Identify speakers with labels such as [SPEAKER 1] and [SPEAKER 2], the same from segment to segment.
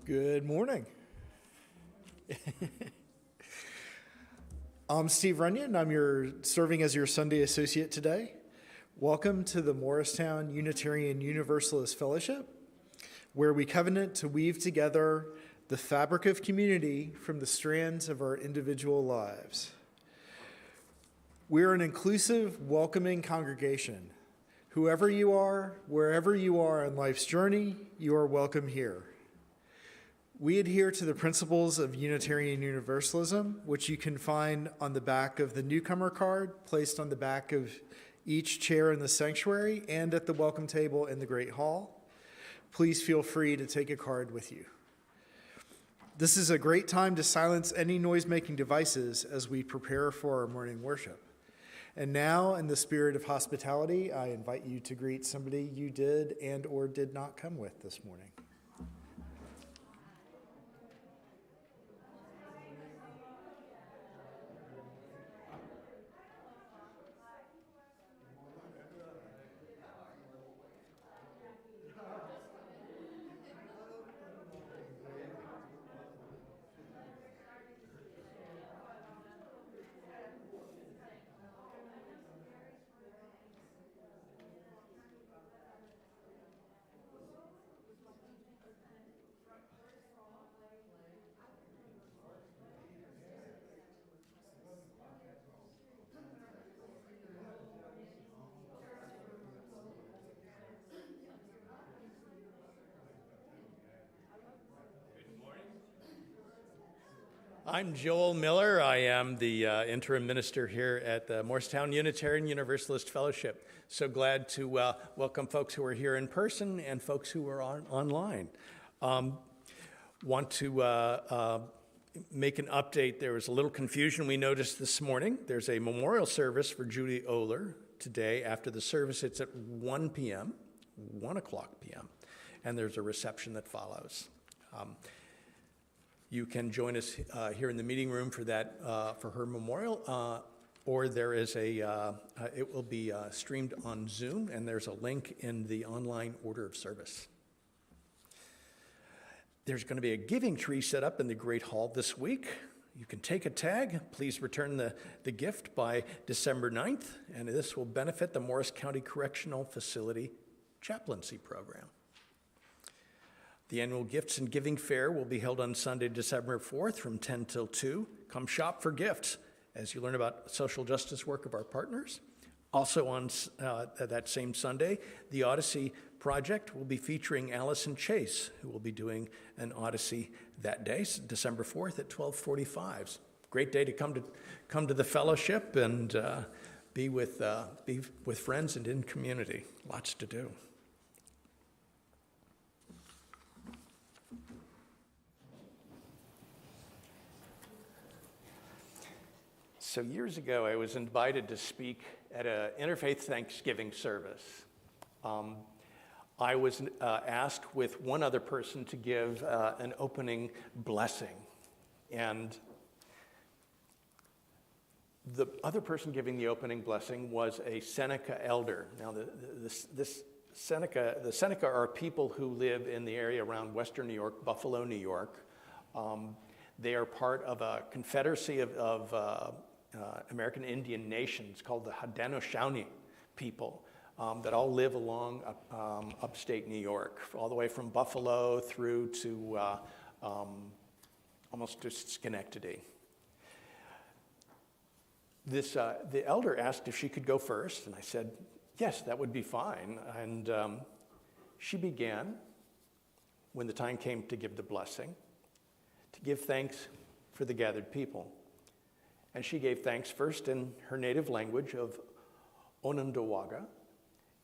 [SPEAKER 1] Good morning. I'm Steve Runyon. I'm serving as your Sunday associate today. Welcome to the Morristown Unitarian Universalist Fellowship, where we covenant to weave together the fabric of community from the strands of our individual lives. We're an inclusive, welcoming congregation. Whoever you are, wherever you are on life's journey, you are welcome here. We adhere to the principles of Unitarian Universalism, which you can find on the back of the newcomer card placed on the back of each chair in the sanctuary and at the welcome table in the Great Hall. Please feel free to take a card with you. This is a great time to silence any noise-making devices as we prepare for our morning worship. And now, in the spirit of hospitality, I invite you to greet somebody you did and or did not come with this morning.
[SPEAKER 2] I'm Joel Miller. I am the interim minister here at the Morristown Unitarian Universalist Fellowship. So glad to welcome folks who are here in person and folks who are online. Want to make an update. There was a little confusion we noticed this morning. There's a memorial service for Judy Oler today. After the service, it's at 1 p.m., 1 o'clock p.m., and there's a reception that follows. You can join us here in the meeting room for that, for her memorial, or there is it will be streamed on Zoom, and there's a link in the online order of service. There's going to be a giving tree set up in the Great Hall this week. You can take a tag. Please return the gift by December 9th, and this will benefit the Morris County Correctional Facility Chaplaincy Program. The annual Gifts and Giving Fair will be held on Sunday, December 4th from 10 till 2. Come shop for gifts as you learn about social justice work of our partners. Also on that same Sunday, the Odyssey Project will be featuring Allison Chase, who will be doing an Odyssey that day, December 4th at 12:45. Great day to come to the fellowship and be with friends and in community. Lots to do. So years ago, I was invited to speak at an interfaith Thanksgiving service. I was asked with one other person to give an opening blessing. And the other person giving the opening blessing was a Seneca elder. Now, the Seneca are people who live in the area around Western New York, Buffalo, New York. They are part of a confederacy of American Indian nations called the Haudenosaunee people that all live along upstate New York, all the way from Buffalo through to almost to Schenectady. The elder asked if she could go first, and I said, yes, that would be fine. And she began, when the time came to give the blessing, to give thanks for the gathered people. And she gave thanks first in her native language of Onondaga,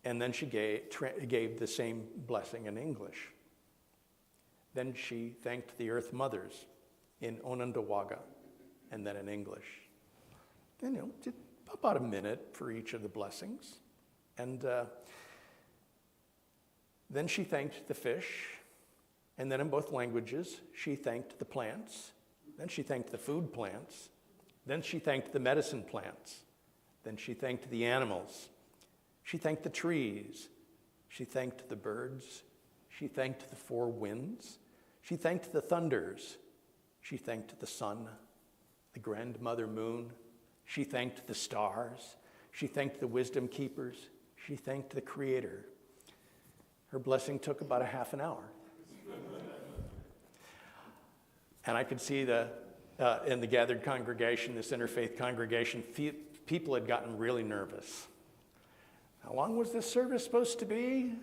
[SPEAKER 2] and then she gave the same blessing in English. Then she thanked the Earth Mothers in Onondaga, and then in English. And about a minute for each of the blessings. And then she thanked the fish, and then in both languages, she thanked the plants. Then she thanked the food plants. Then she thanked the medicine plants. Then she thanked the animals. She thanked the trees. She thanked the birds. She thanked the four winds. She thanked the thunders. She thanked the sun, the grandmother moon. She thanked the stars. She thanked the wisdom keepers. She thanked the Creator. Her blessing took about a half an hour. And I could see in the gathered congregation, this interfaith congregation, people had gotten really nervous. How long was this service supposed to be?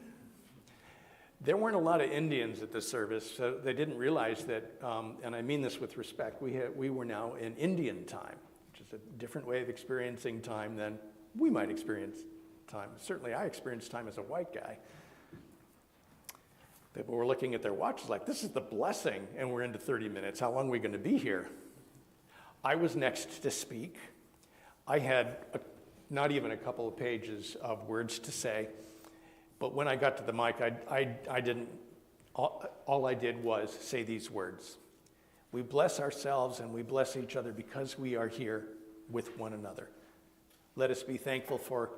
[SPEAKER 2] There weren't a lot of Indians at this service, so they didn't realize that, and I mean this with respect, we were now in Indian time, which is a different way of experiencing time than we might experience time. Certainly I experienced time as a white guy. People were looking at their watches like, this is the blessing, and we're into 30 minutes. How long are we going to be here? I was next to speak. I had not even a couple of pages of words to say, but when I got to the mic, I didn't, all I did was say these words. We bless ourselves and we bless each other because we are here with one another. Let us be thankful for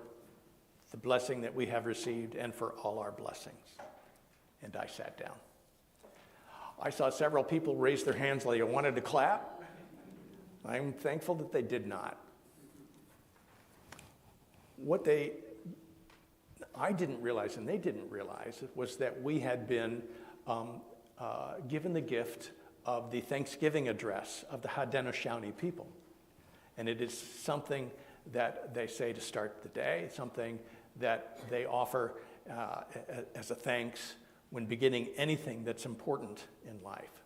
[SPEAKER 2] the blessing that we have received and for all our blessings. And I sat down. I saw several people raise their hands like they wanted to clap. I'm thankful that they did not. What I didn't realize, and they didn't realize, was that we had been given the gift of the Thanksgiving address of the Haudenosaunee people. And it is something that they say to start the day, something that they offer as a thanks when beginning anything that's important in life.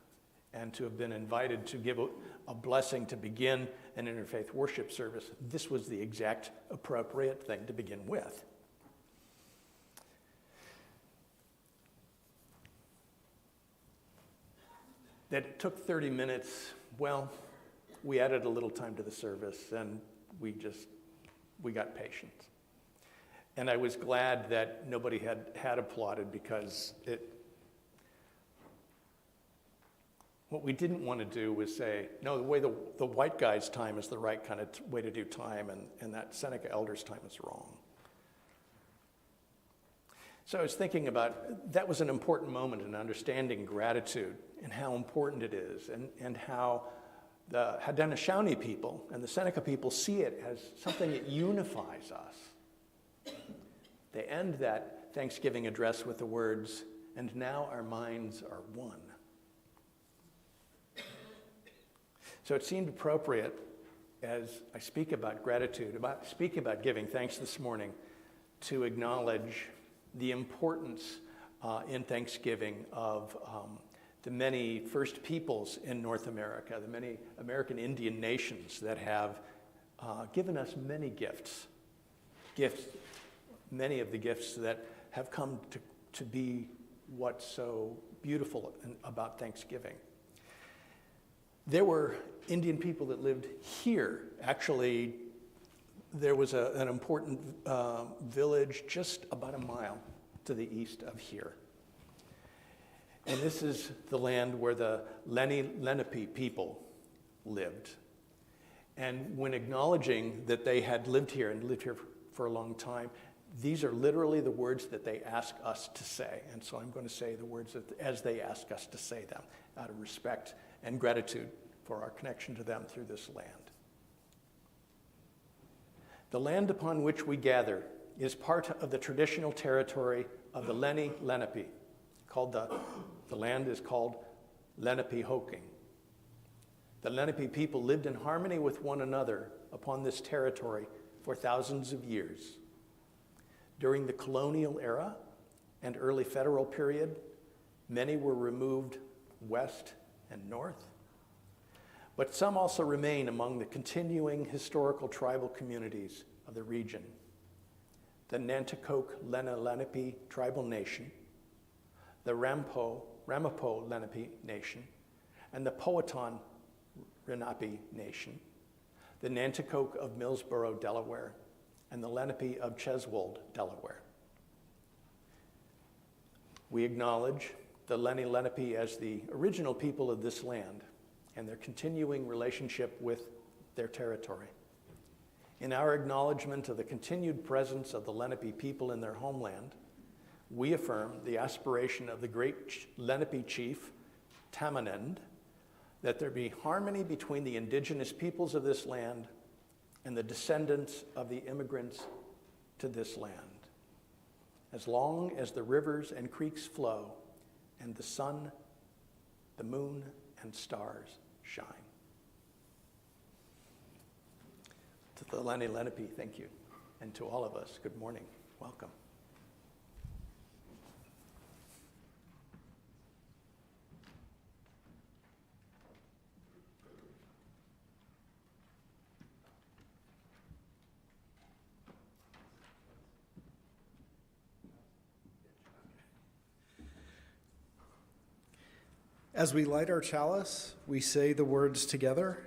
[SPEAKER 2] And to have been invited to give a blessing to begin an interfaith worship service, this was the exact appropriate thing to begin with. That it took 30 minutes, well, we added a little time to the service and we got patient. And I was glad that nobody had applauded because what we didn't want to do was say, no, the way the white guy's time is the right kind of way to do time, and that Seneca elder's time is wrong. So I was thinking about, that was an important moment in understanding gratitude and how important it is, and how the Haudenosaunee people and the Seneca people see it as something that unifies us. They end that Thanksgiving address with the words, and now our minds are one. So it seemed appropriate, as I speak about gratitude, speak about giving thanks this morning, to acknowledge the importance in Thanksgiving of the many First Peoples in North America, the many American Indian nations that have given us many gifts, many of the gifts that have come to be what's so beautiful about Thanksgiving. There were Indian people that lived here. Actually, there was an important village just about a mile to the east of here. And this is the land where the Lenape people lived. And when acknowledging that they had lived here and lived here for a long time, these are literally the words that they ask us to say. And so I'm going to say the words as they ask us to say them, out of respect and gratitude for our connection to them through this land. The land upon which we gather is part of the traditional territory of the Lenni Lenape. The land is called Lenapehoking. The Lenape people lived in harmony with one another upon this territory for thousands of years. During the colonial era and early federal period, many were removed west and north, but some also remain among the continuing historical tribal communities of the region. The Nanticoke Lenape tribal nation, the Ramapo Lenape nation, and the Powhatan Lenape nation, the Nanticoke of Millsboro, Delaware, and the Lenape of Cheswold, Delaware. We acknowledge the Lenni Lenape as the original people of this land and their continuing relationship with their territory. In our acknowledgement of the continued presence of the Lenape people in their homeland, we affirm the aspiration of the great Lenape chief Tamanend, that there be harmony between the indigenous peoples of this land and the descendants of the immigrants to this land, as long as the rivers and creeks flow and the sun, the moon, and stars shine. To the Lenni Lenape, thank you. And to all of us, good morning. Welcome.
[SPEAKER 1] As we light our chalice, we say the words together.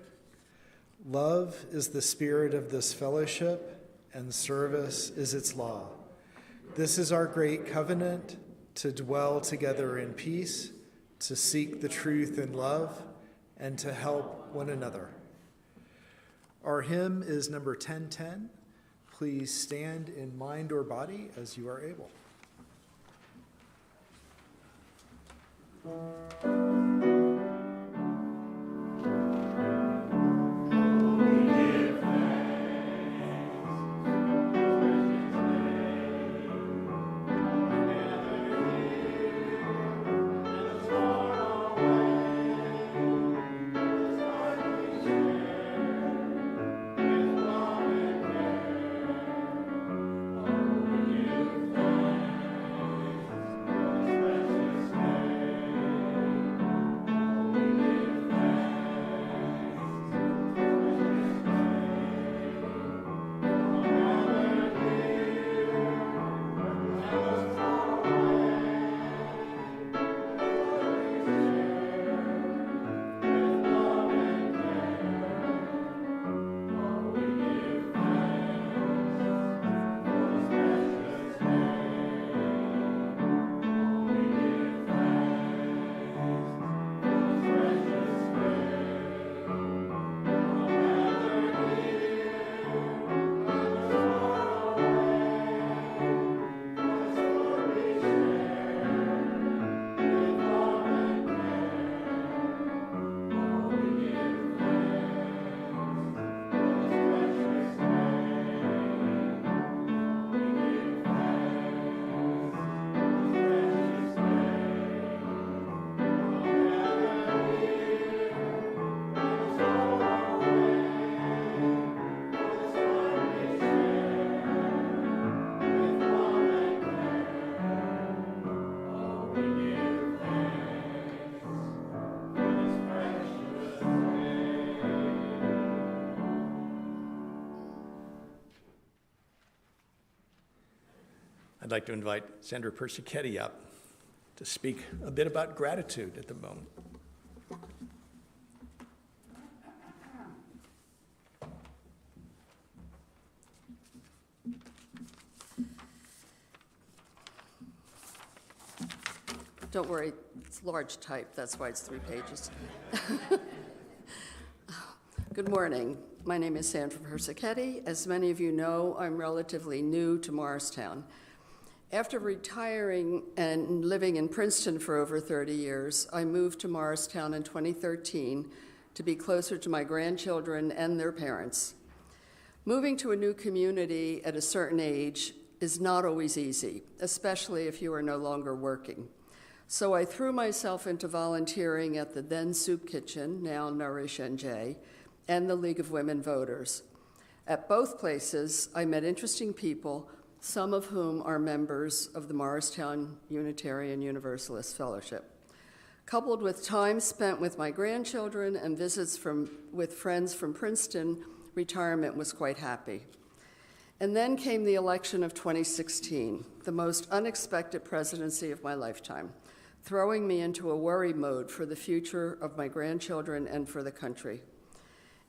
[SPEAKER 1] Love is the spirit of this fellowship, and service is its law. This is our great covenant, to dwell together in peace, to seek the truth in love, and to help one another. Our hymn is number 1010. Please stand in mind or body as you are able.
[SPEAKER 2] I'd like to invite Sandra Persichetti up to speak a bit about gratitude at the moment.
[SPEAKER 3] Don't worry, it's large type, that's why it's 3 pages. Good morning. My name is Sandra Persichetti. As many of you know, I'm relatively new to Morristown. After retiring and living in Princeton for over 30 years, I moved to Morristown in 2013 to be closer to my grandchildren and their parents. Moving to a new community at a certain age is not always easy, especially if you are no longer working. So I threw myself into volunteering at the then Soup Kitchen, now Nourish NJ, and the League of Women Voters. At both places, I met interesting people, some of whom are members of the Morristown Unitarian Universalist Fellowship. Coupled with time spent with my grandchildren and visits with friends from Princeton, retirement was quite happy. And then came the election of 2016, the most unexpected presidency of my lifetime, throwing me into a worry mode for the future of my grandchildren and for the country.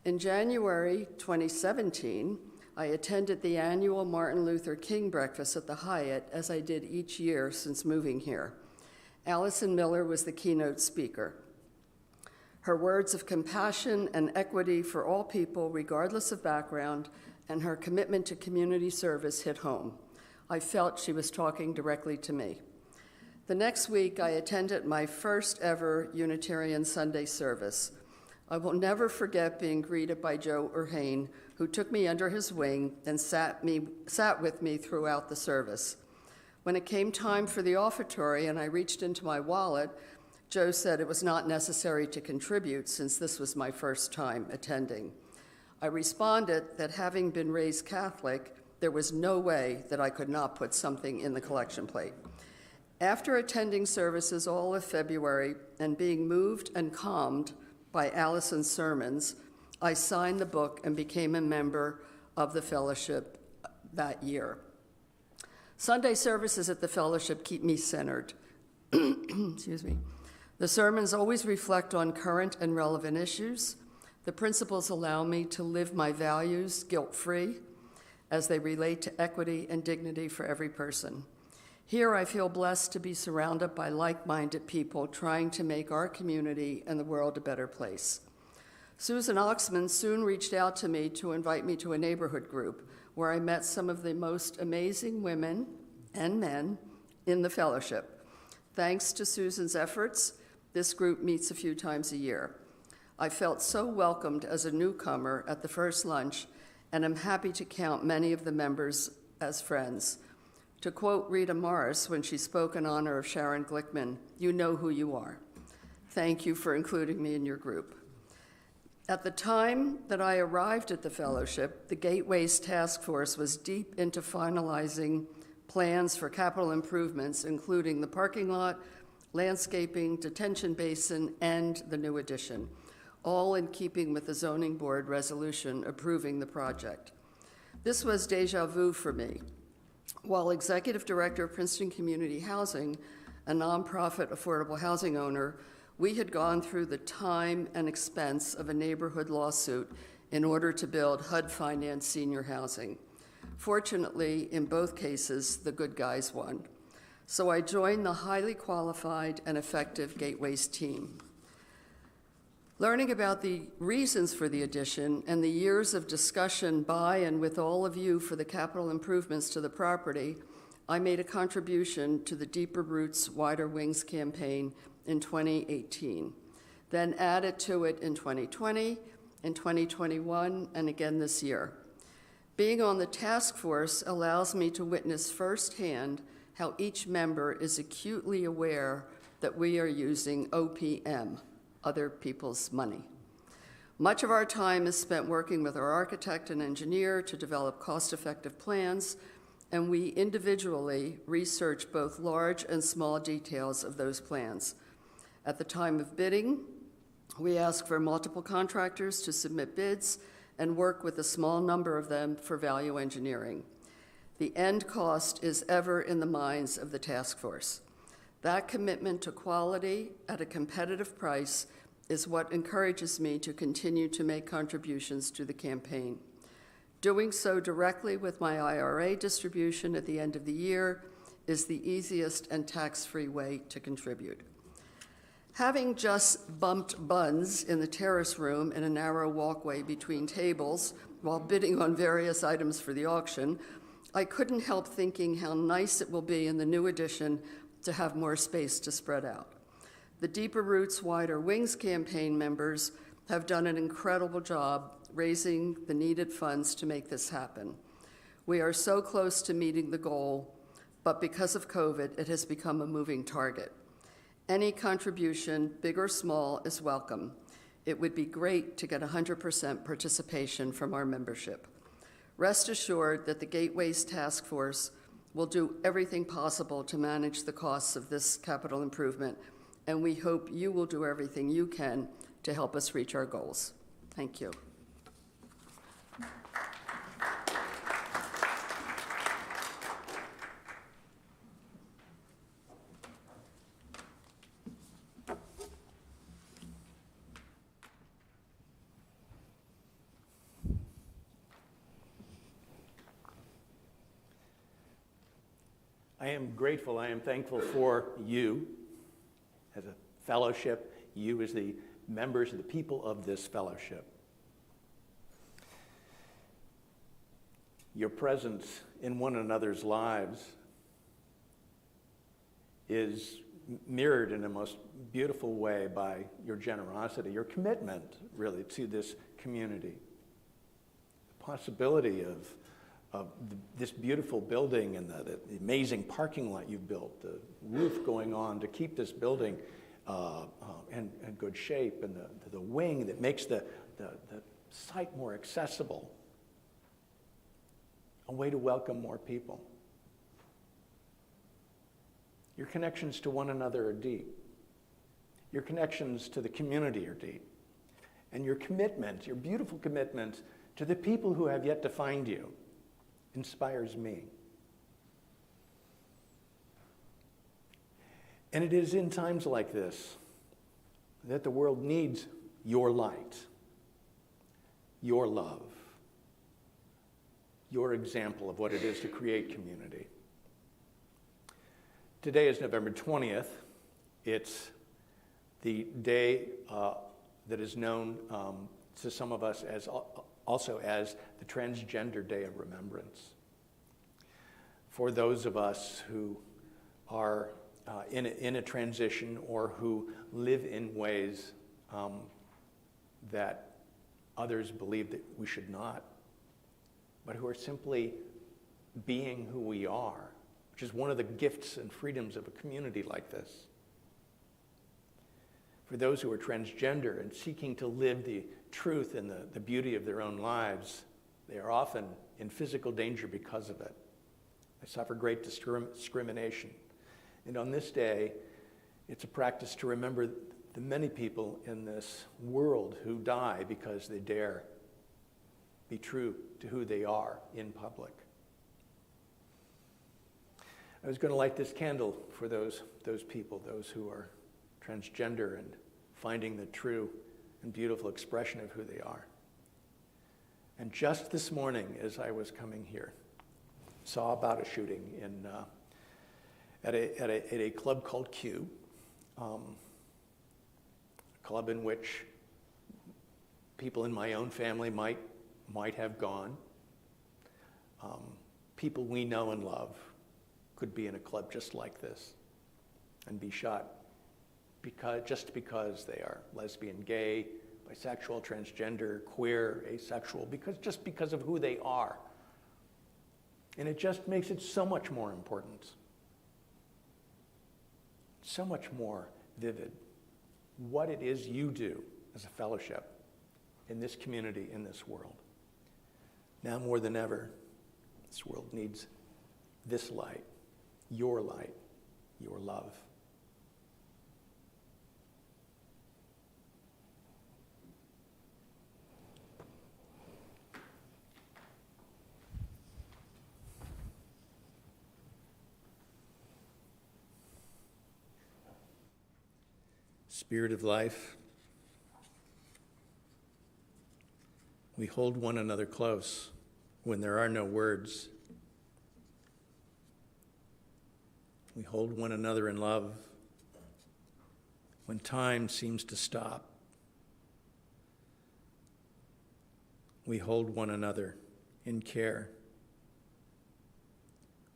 [SPEAKER 3] In January 2017, I attended the annual Martin Luther King breakfast at the Hyatt, as I did each year since moving here. Allison Miller was the keynote speaker. Her words of compassion and equity for all people, regardless of background, and her commitment to community service hit home. I felt she was talking directly to me. The next week, I attended my first ever Unitarian Sunday service. I will never forget being greeted by Joe Urhane, who took me under his wing and sat with me throughout the service. When it came time for the offertory and I reached into my wallet, Joe said it was not necessary to contribute since this was my first time attending. I responded that having been raised Catholic, there was no way that I could not put something in the collection plate. After attending services all of February and being moved and calmed by Allison's sermons, I signed the book and became a member of the fellowship that year. Sunday services at the fellowship keep me centered. Excuse me. The sermons always reflect on current and relevant issues. The principles allow me to live my values guilt-free as they relate to equity and dignity for every person. Here, I feel blessed to be surrounded by like-minded people trying to make our community and the world a better place. Susan Oxman soon reached out to me to invite me to a neighborhood group where I met some of the most amazing women and men in the fellowship. Thanks to Susan's efforts, this group meets a few times a year. I felt so welcomed as a newcomer at the first lunch, and I'm happy to count many of the members as friends. To quote Rita Morris when she spoke in honor of Sharon Glickman, "You know who you are." Thank you for including me in your group. At the time that I arrived at the fellowship, the Gateways Task Force was deep into finalizing plans for capital improvements, including the parking lot, landscaping, detention basin, and the new addition, all in keeping with the zoning board resolution approving the project. This was déjà vu for me. While executive director of Princeton Community Housing, a nonprofit affordable housing owner, we had gone through the time and expense of a neighborhood lawsuit in order to build HUD-financed senior housing. Fortunately, in both cases, the good guys won. So I joined the highly qualified and effective Gateways team. Learning about the reasons for the addition and the years of discussion by and with all of you for the capital improvements to the property, I made a contribution to the Deeper Roots, Wider Wings campaign in 2018, then added to it in 2020, in 2021, and again this year. Being on the task force allows me to witness firsthand how each member is acutely aware that we are using OPM, other people's money. Much of our time is spent working with our architect and engineer to develop cost-effective plans, and we individually research both large and small details of those plans. At the time of bidding, we ask for multiple contractors to submit bids and work with a small number of them for value engineering. The end cost is ever in the minds of the task force. That commitment to quality at a competitive price is what encourages me to continue to make contributions to the campaign. Doing so directly with my IRA distribution at the end of the year is the easiest and tax-free way to contribute. Having just bumped buns in the terrace room in a narrow walkway between tables while bidding on various items for the auction, I couldn't help thinking how nice it will be in the new addition to have more space to spread out. The Deeper Roots, Wider Wings campaign members have done an incredible job raising the needed funds to make this happen. We are so close to meeting the goal, but because of COVID, it has become a moving target. Any contribution, big or small, is welcome. It would be great to get 100% participation from our membership. Rest assured that the Gateways Task Force will do everything possible to manage the costs of this capital improvement, and we hope you will do everything you can to help us reach our goals. Thank you.
[SPEAKER 2] I am grateful, I am thankful for you as a fellowship, you as the members and the people of this fellowship. Your presence in one another's lives is mirrored in a most beautiful way by your generosity, your commitment, really, to this community. The possibility of this beautiful building and the amazing parking lot you've built, the roof going on to keep this building in good shape, and the wing that makes the site more accessible, a way to welcome more people. Your connections to one another are deep. Your connections to the community are deep. And your commitment, your beautiful commitment to the people who have yet to find you, inspires me. And it is in times like this that the world needs your light, your love, your example of what it is to create community. Today is November 20th. It's the day that is known to some of us as also as the Transgender Day of Remembrance. For those of us who are in a transition or who live in ways that others believe that we should not, but who are simply being who we are, which is one of the gifts and freedoms of a community like this. For those who are transgender and seeking to live the truth and the beauty of their own lives, they are often in physical danger because of it. They suffer great discrimination. And on this day, it's a practice to remember the many people in this world who die because they dare be true to who they are in public. I was going to light this candle for those people, those who are transgender and finding the true and beautiful expression of who they are. And just this morning, as I was coming here, saw about a shooting at a club called Q, a club in which people in my own family might have gone. People we know and love could be in a club just like this and be shot just because they are lesbian, gay, bisexual, transgender, queer, asexual, just because of who they are. And it just makes it so much more important, so much more vivid, what it is you do as a fellowship in this community, in this world. Now more than ever, this world needs this light, your love. Spirit of life, we hold one another close when there are no words. We hold one another in love when time seems to stop. We hold one another in care,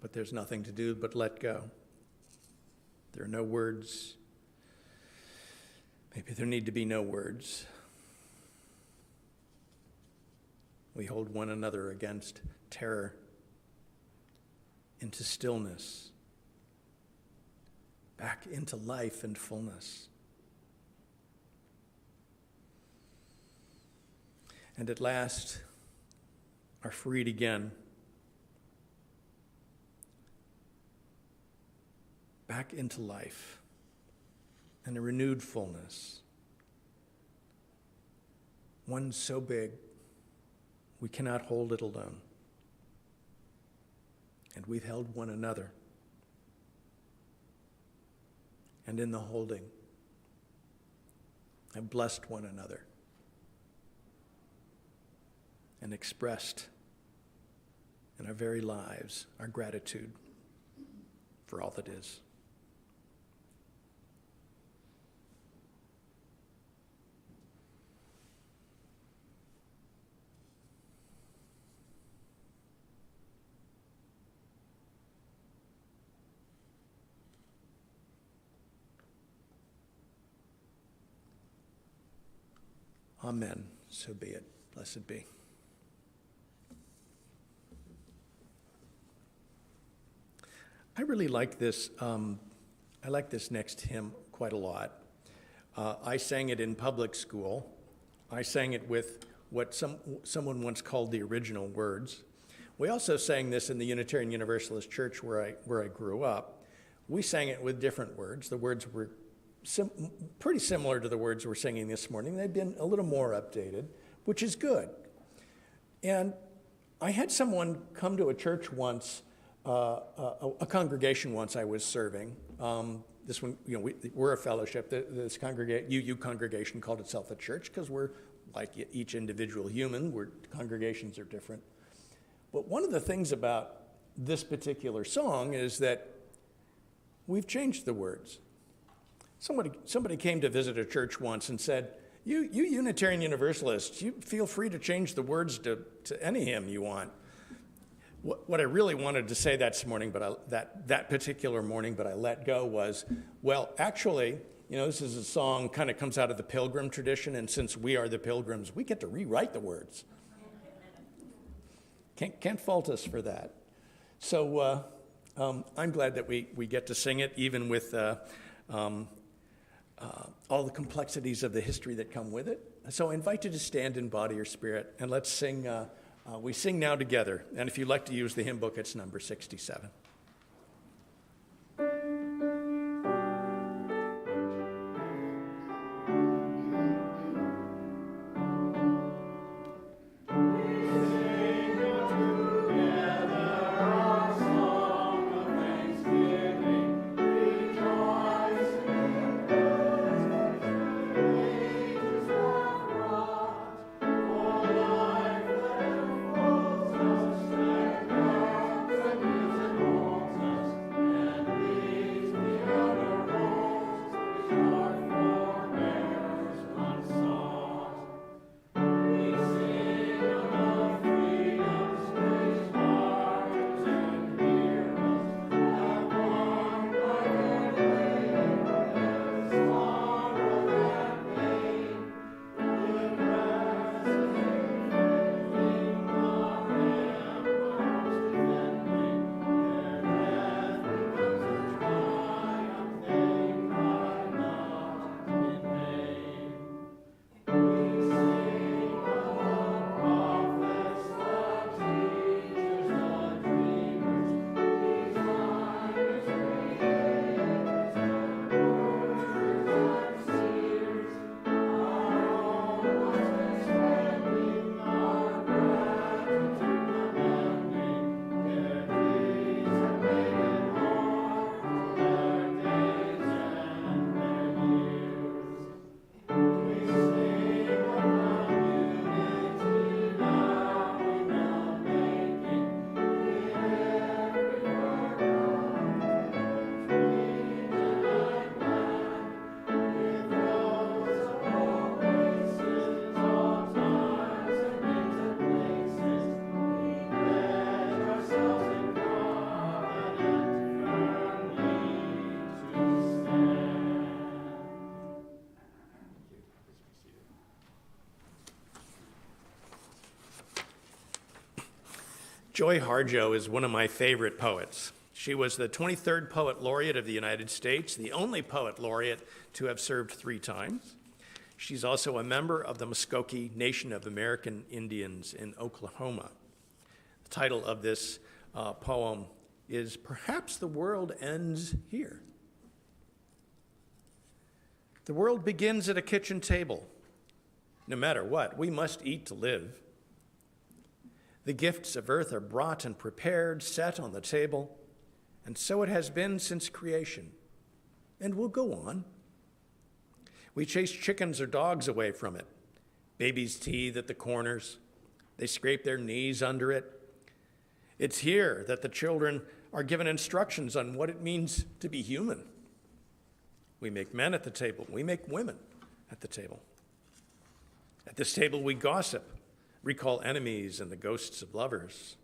[SPEAKER 2] but there's nothing to do but let go. There are no words. Maybe there need to be no words. We hold one another against terror, into stillness, back into life and fullness. And at last, are freed again, back into life and a renewed fullness. One so big, we cannot hold it alone. And we've held one another. And in the holding, have blessed one another and expressed in our very lives our gratitude for all that is. Amen. So be it. Blessed be. I really like this. I like this next hymn quite a lot. I sang it in public school. I sang it with what someone once called the original words. We also sang this in the Unitarian Universalist Church where I grew up. We sang it with different words. The words were pretty similar to the words we're singing this morning. They've been a little more updated, which is good. And I had someone come to a church once, a congregation once I was serving. This one, we're a fellowship. This congregation called itself a church because we're like each individual human. Congregations are different. But one of the things about this particular song is that we've changed the words. Somebody came to visit a church once and said, you Unitarian Universalists, you feel free to change the words to any hymn you want. What I really wanted to say that particular morning, but I let go was, well, actually, this is a song kind of comes out of the Pilgrim tradition, and since we are the Pilgrims, we get to rewrite the words. Can't fault us for that. So I'm glad that we get to sing it, even with all the complexities of the history that come with it. So I invite you to stand in body or spirit, and let's sing. We sing now together. And if you'd like to use the hymn book, it's number 67. Joy Harjo is one of my favorite poets. She was the 23rd Poet Laureate of the United States, the only Poet Laureate to have served 3 times. She's also a member of the Muskogee Nation of American Indians in Oklahoma. The title of this poem is Perhaps the World Ends Here. The world begins at a kitchen table. No matter what, we must eat to live. The gifts of earth are brought and prepared, set on the table, and so it has been since creation, and will go on. We chase chickens or dogs away from it. Babies teethe at the corners. They scrape their knees under it. It's here that the children are given instructions on what it means to be human. We make men at the table. We make women at the table. At this table, we gossip, recall enemies and the ghosts of lovers.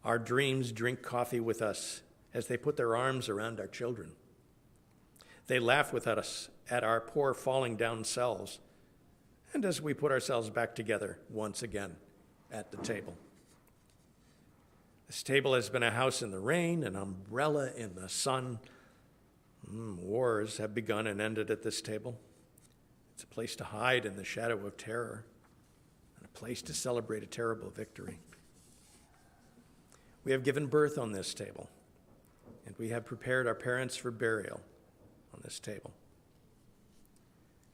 [SPEAKER 2] Our dreams drink coffee with us as they put their arms around our children. They laugh with us at our poor falling down selves and as we put ourselves back together once again at the table. This table has been a house in the rain, an umbrella in the sun. Wars have begun and ended at this table. It's a place to hide in the shadow of terror, and a place to celebrate a terrible victory. We have given birth on this table, and we have prepared our parents for burial on this table.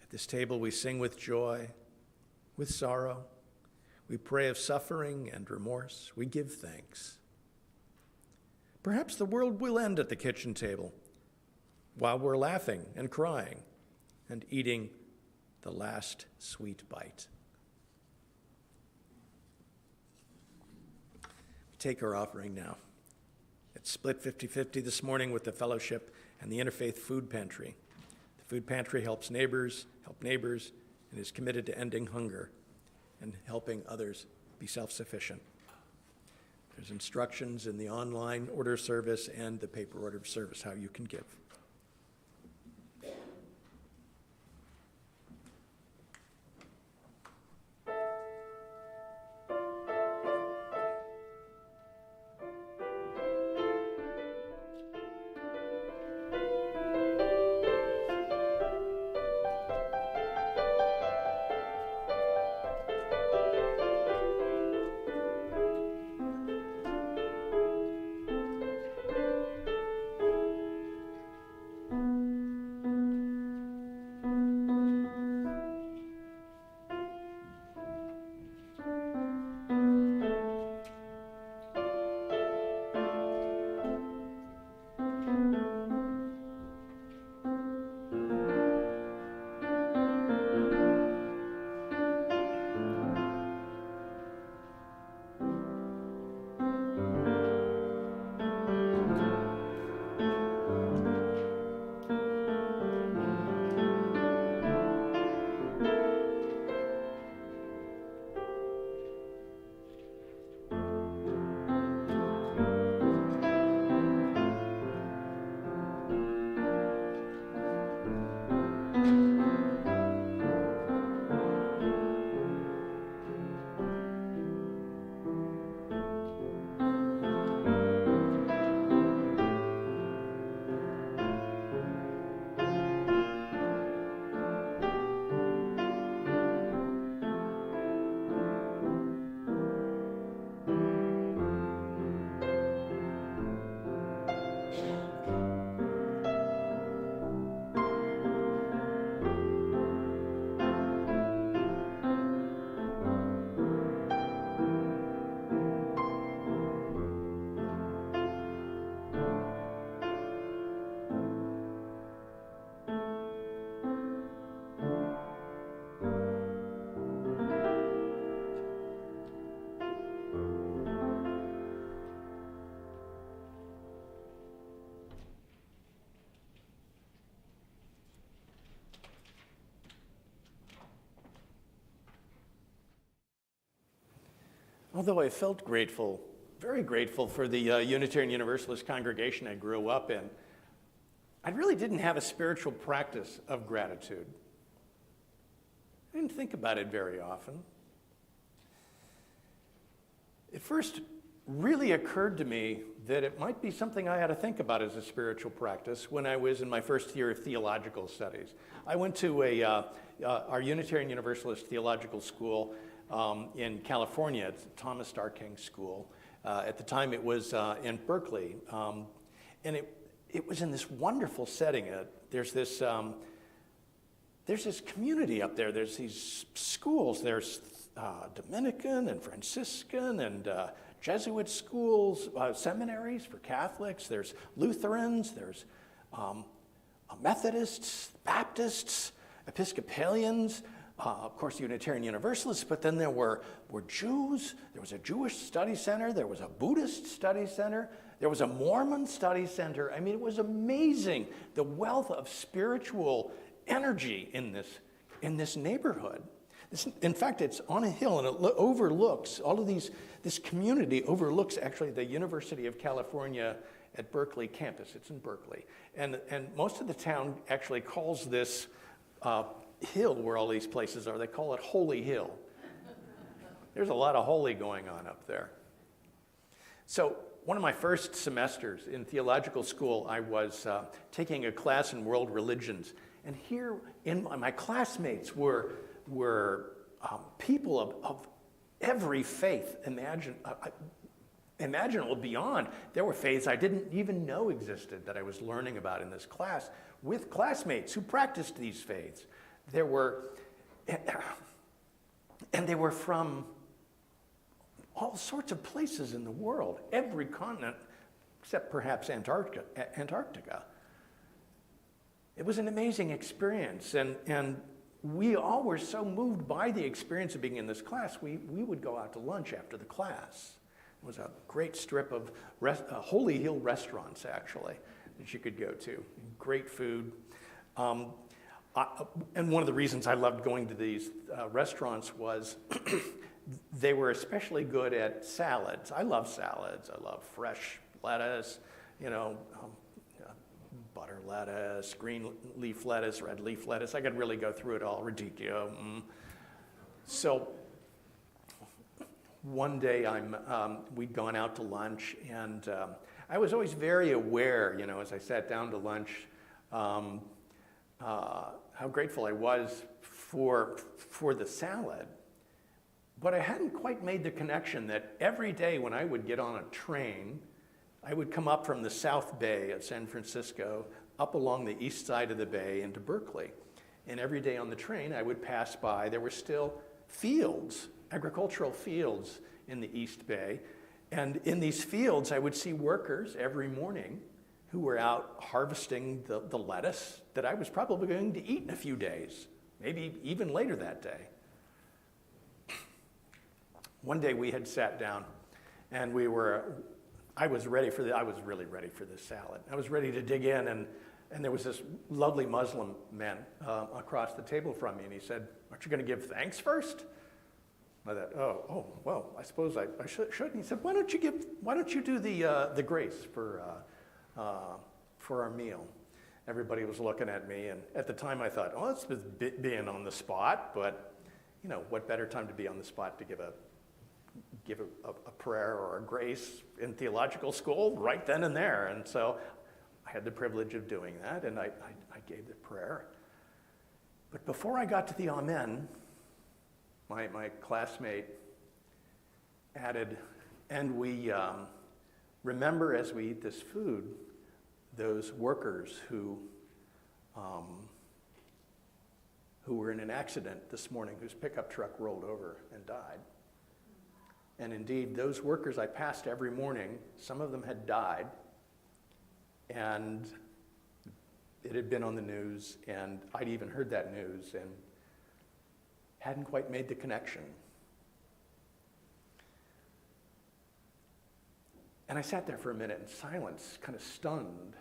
[SPEAKER 2] At this table, we sing with joy, with sorrow. We pray of suffering and remorse. We give thanks. Perhaps the world will end at the kitchen table while we're laughing and crying and eating the last sweet bite. We take our offering now. It's split 50-50 this morning with the fellowship and the Interfaith Food Pantry. The food pantry help neighbors, and is committed to ending hunger and helping others be self-sufficient. There's instructions in the online order service and the paper order service how you can give. Although I felt grateful, very grateful for the Unitarian Universalist congregation I grew up in, I really didn't have a spiritual practice of gratitude. I didn't think about it very often. It first really occurred to me that it might be something I had to think about as a spiritual practice when I was in my first year of theological studies. I went to our Unitarian Universalist theological school in California. It's Thomas Starr King School. At the time it was in Berkeley. And it was in this wonderful setting. There's this community up there. There's these schools. There's Dominican and Franciscan and Jesuit schools, seminaries for Catholics. There's Lutherans. There's Methodists, Baptists, Episcopalians, of course, Unitarian Universalists, but then there were Jews. There was a Jewish study center. There was a Buddhist study center. There was a Mormon study center. I mean, it was amazing, the wealth of spiritual energy in this neighborhood. In fact, it's on a hill, and it overlooks all of this community overlooks actually the University of California at Berkeley campus. It's in Berkeley. And most of the town actually calls this hill where all these places are. They call it Holy Hill. There's a lot of holy going on up there. So one of my first semesters in theological school, I was taking a class in world religions. And here, my classmates were people of every faith imaginable beyond. There were faiths I didn't even know existed that I was learning about in this class with classmates who practiced these faiths. There were, and they were from all sorts of places in the world, every continent except perhaps Antarctica. It was an amazing experience, and we all were so moved by the experience of being in this class, we would go out to lunch after the class. It was a great strip of Holy Hill restaurants, actually, that you could go to. Great food. And one of the reasons I loved going to these restaurants was they were especially good at salads. I love salads. I love fresh lettuce, butter lettuce, green leaf lettuce, red leaf lettuce. I could really go through it all, radicchio. So one day we'd gone out to lunch, and I was always very aware, as I sat down to lunch, how grateful I was for the salad. But I hadn't quite made the connection that every day when I would get on a train, I would come up from the South Bay of San Francisco, up along the east side of the bay into Berkeley. And every day on the train, I would pass by, there were still fields, agricultural fields in the East Bay. And in these fields, I would see workers every morning who were out harvesting the lettuce that I was probably going to eat in a few days, maybe even later that day. One day we had sat down and I was really ready for this salad. I was ready to dig in, and there was this lovely Muslim man across the table from me, and he said, "Aren't you going to give thanks first?" I thought, well, I suppose I should. And he said, why don't you do the grace for our meal? Everybody was looking at me, and at the time I thought, oh, that's being on the spot, but what better time to be on the spot to give a prayer or a grace in theological school right then and there. And so I had the privilege of doing that, and I gave the prayer. But before I got to the amen, my classmate added, and we remember as we eat this food, those workers who were in an accident this morning, whose pickup truck rolled over and died. And indeed, those workers I passed every morning, some of them had died, and it had been on the news, and I'd even heard that news and hadn't quite made the connection. And I sat there for a minute in silence, kind of stunned.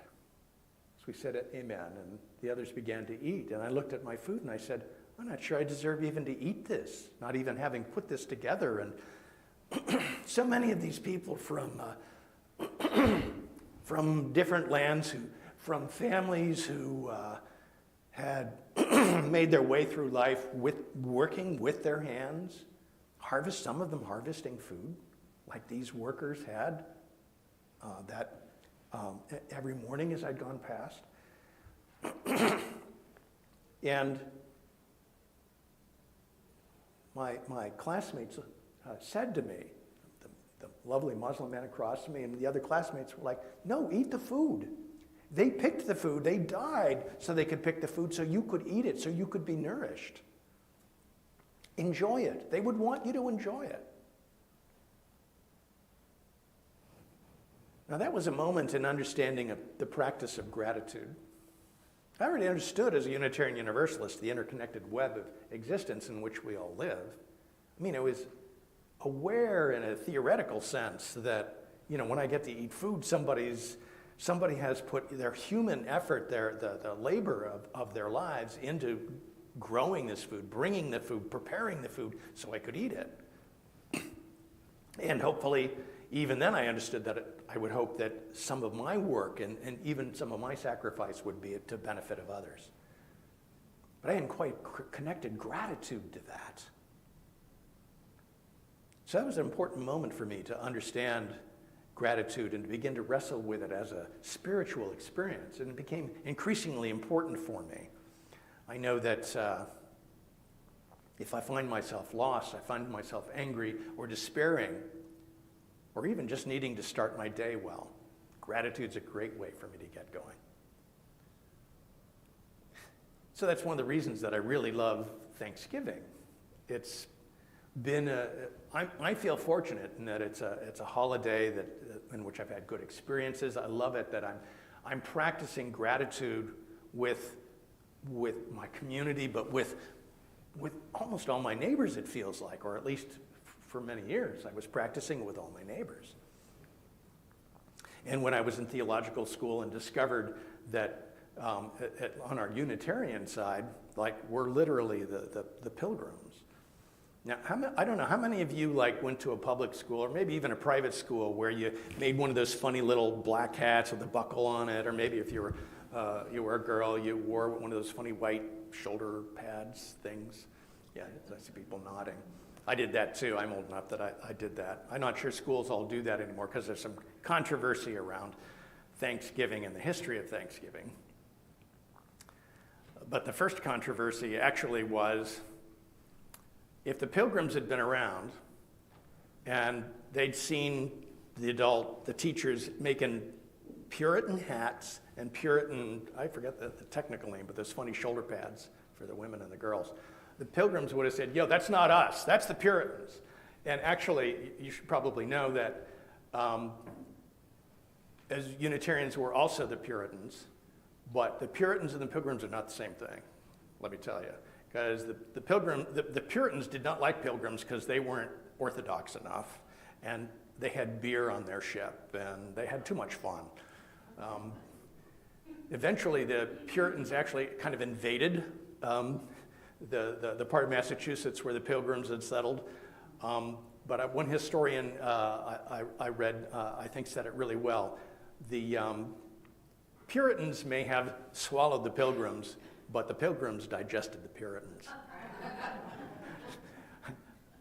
[SPEAKER 2] So we said amen, and the others began to eat. And I looked at my food and I said, I'm not sure I deserve even to eat this, not even having put this together. And so many of these people from different lands, from families who had made their way through life working with their hands, some of them harvesting food, like these workers had, every morning as I'd gone past. And my classmates said to me, the lovely Muslim man across from me and the other classmates were like, no, eat the food. They picked the food. They died so they could pick the food so you could eat it, so you could be nourished. Enjoy it. They would want you to enjoy it. Now that was a moment in understanding of the practice of gratitude. I already understood as a Unitarian Universalist the interconnected web of existence in which we all live. I mean, I was aware in a theoretical sense that, when I get to eat food, somebody has put their human effort, the labor of their lives into growing this food, bringing the food, preparing the food so I could eat it. And hopefully, even then I understood that I would hope that some of my work and even some of my sacrifice would be to benefit of others. but I hadn't quite connected gratitude to that. So that was an important moment for me to understand gratitude and to begin to wrestle with it as a spiritual experience, and it became increasingly important for me. I know that if I find myself lost, I find myself angry or despairing, or even just needing to start my day well, gratitude's a great way for me to get going. So that's one of the reasons that I really love Thanksgiving. It's been I feel fortunate in that it's a holiday in which I've had good experiences. I love it that I'm practicing gratitude with my community, but with almost all my neighbors, it feels like, or at least for many years, I was practicing with all my neighbors. And when I was in theological school and discovered that on our Unitarian side, like, we're literally the pilgrims. Now, I don't know, how many of you went to a public school, or maybe even a private school, where you made one of those funny little black hats with a buckle on it, or maybe if you were a girl, you wore one of those funny white shoulder pads things? Yeah, I see people nodding. I did that too. I'm old enough that I did that. I'm not sure schools all do that anymore because there's some controversy around Thanksgiving and the history of Thanksgiving. But the first controversy actually was, if the pilgrims had been around and they'd seen the teachers making Puritan hats and Puritan, I forget the technical name, but those funny shoulder pads for the women and the girls, the pilgrims would have said, yo, that's not us, that's the Puritans. And actually, you should probably know that as Unitarians, we're also the Puritans, but the Puritans and the pilgrims are not the same thing, let me tell you. Because the Puritans did not like pilgrims because they weren't orthodox enough, and they had beer on their ship, and they had too much fun. Eventually, the Puritans actually kind of invaded the part of Massachusetts where the pilgrims had settled. But one historian I read, I think, said it really well. The Puritans may have swallowed the pilgrims, but the pilgrims digested the Puritans.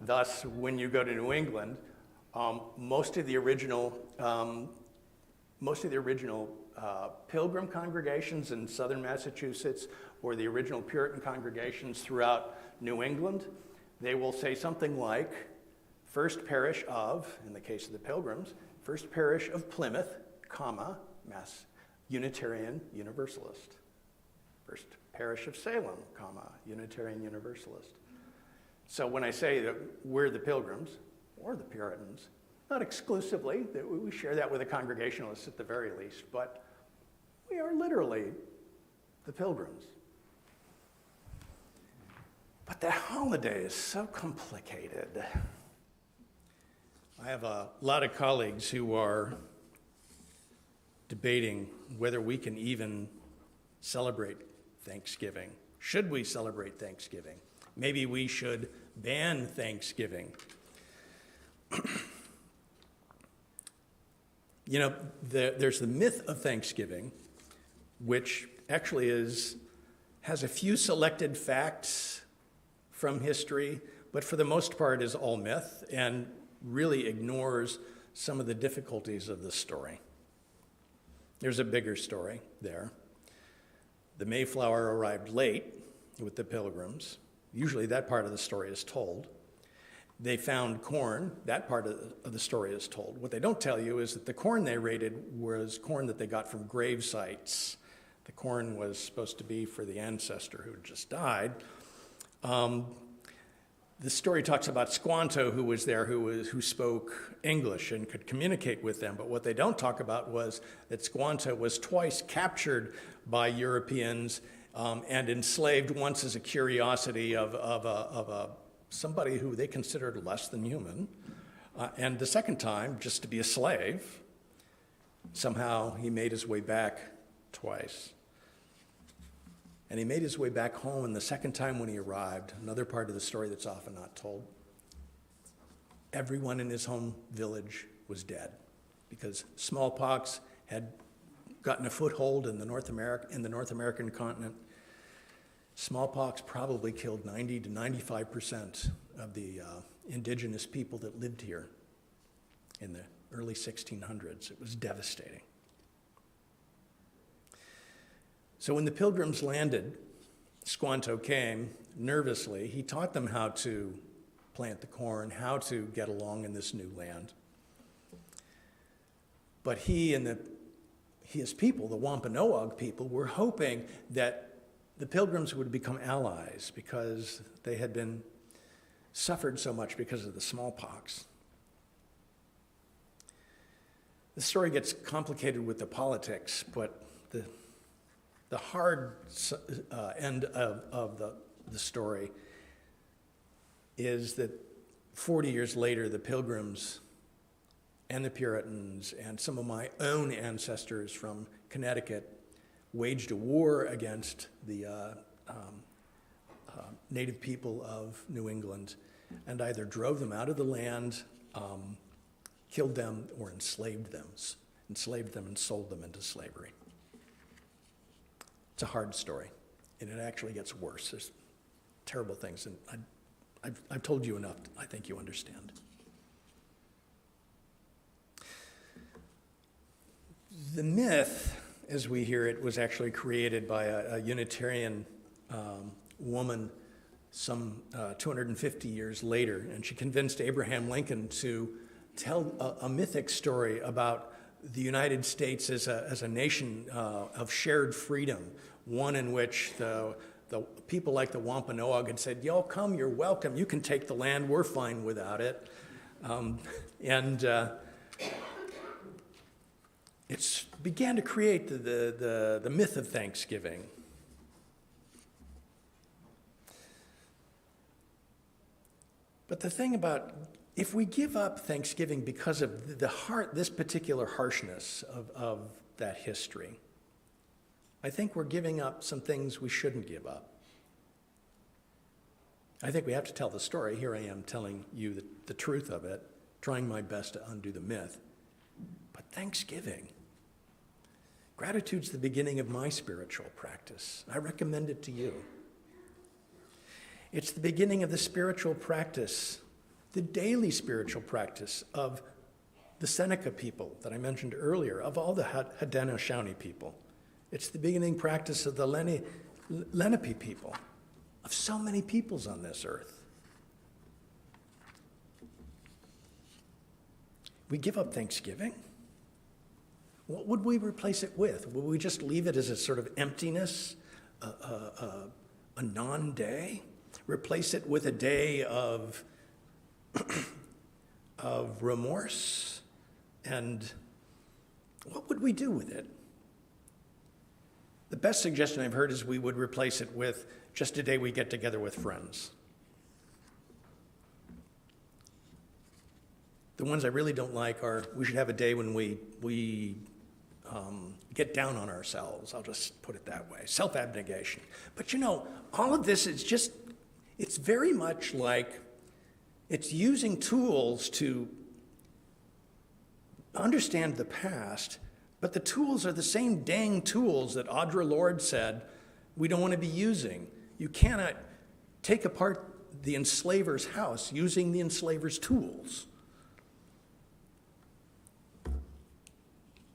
[SPEAKER 2] Thus, when you go to New England, most of the original pilgrim congregations in southern Massachusetts, or the original Puritan congregations throughout New England, they will say something like, First Parish of, in the case of the pilgrims, First Parish of Plymouth, comma, Mass Unitarian Universalist. First Parish of Salem, comma, Unitarian Universalist. So when I say that we're the pilgrims, or the Puritans, not exclusively, that we share that with the Congregationalists at the very least, but we are literally the pilgrims. But the holiday is so complicated. I have a lot of colleagues who are debating whether we can even celebrate Thanksgiving. Should we celebrate Thanksgiving? Maybe we should ban Thanksgiving. You know, there's the myth of Thanksgiving, which actually has a few selected facts from history, but for the most part is all myth and really ignores some of the difficulties of the story. There's a bigger story there. The Mayflower arrived late with the Pilgrims. Usually that part of the story is told. They found corn. That part of the story is told. What they don't tell you is that the corn they raided was corn that they got from grave sites. The corn was supposed to be for the ancestor who had just died. The story talks about Squanto, who was there, who spoke English and could communicate with them. But what they don't talk about was that Squanto was twice captured by Europeans and enslaved, once as a curiosity of somebody who they considered less than human, and the second time just to be a slave. Somehow he made his way back twice. And he made his way back home, and the second time when he arrived, another part of the story that's often not told, everyone in his home village was dead because smallpox had gotten a foothold in the North American continent. Smallpox probably killed 90 to 95% of the indigenous people that lived here in the early 1600s. It was devastating. So when the Pilgrims landed, Squanto came nervously. He taught them how to plant the corn, how to get along in this new land. But he and his people, the Wampanoag people, were hoping that the Pilgrims would become allies because they had been suffered so much because of the smallpox. The story gets complicated with the politics, but the hard end of the story is that 40 years later, the Pilgrims and the Puritans and some of my own ancestors from Connecticut waged a war against the native people of New England and either drove them out of the land, killed them, or enslaved them and sold them into slavery. It's a hard story, and it actually gets worse. There's terrible things, and I've told you enough. I think you understand. The myth, as we hear it, was actually created by a Unitarian woman some 250 years later, and she convinced Abraham Lincoln to tell a mythic story about the United States as a nation of shared freedom, one in which the people like the Wampanoag had said, y'all come, you're welcome, you can take the land, we're fine without it. It began to create the myth of Thanksgiving. But the thing about, if we give up Thanksgiving because of this particular harshness of that history, I think we're giving up some things we shouldn't give up. I think we have to tell the story. Here I am telling you the truth of it, trying my best to undo the myth. But Thanksgiving, gratitude's the beginning of my spiritual practice. I recommend it to you. It's the beginning of the spiritual practice, the daily spiritual practice of the Seneca people that I mentioned earlier, of all the Haudenosaunee people. It's the beginning practice of the Lenape people, of so many peoples on this earth. We give up Thanksgiving. What would we replace it with? Would we just leave it as a sort of emptiness, a non-day? Replace it with a day of remorse? And what would we do with it? The best suggestion I've heard is we would replace it with just a day we get together with friends. The ones I really don't like are, we should have a day when we get down on ourselves. I'll just put it that way. Self-abnegation. But all of this is just, it's very much like it's using tools to understand the past, but the tools are the same dang tools that Audre Lorde said we don't want to be using. You cannot take apart the enslaver's house using the enslaver's tools.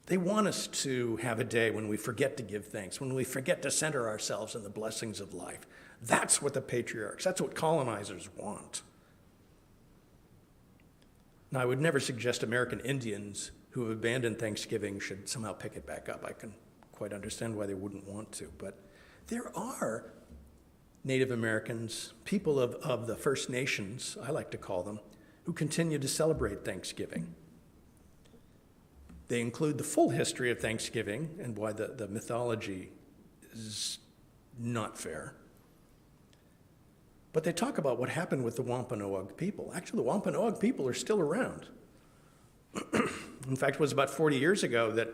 [SPEAKER 2] They want us to have a day when we forget to give thanks, when we forget to center ourselves in the blessings of life. That's what the patriarchs, that's what colonizers want. Now, I would never suggest American Indians who have abandoned Thanksgiving should somehow pick it back up. I can quite understand why they wouldn't want to. But there are Native Americans, people of the First Nations, I like to call them, who continue to celebrate Thanksgiving. They include the full history of Thanksgiving and why the mythology is not fair. But they talk about what happened with the Wampanoag people. Actually, the Wampanoag people are still around. In fact, it was about 40 years ago that,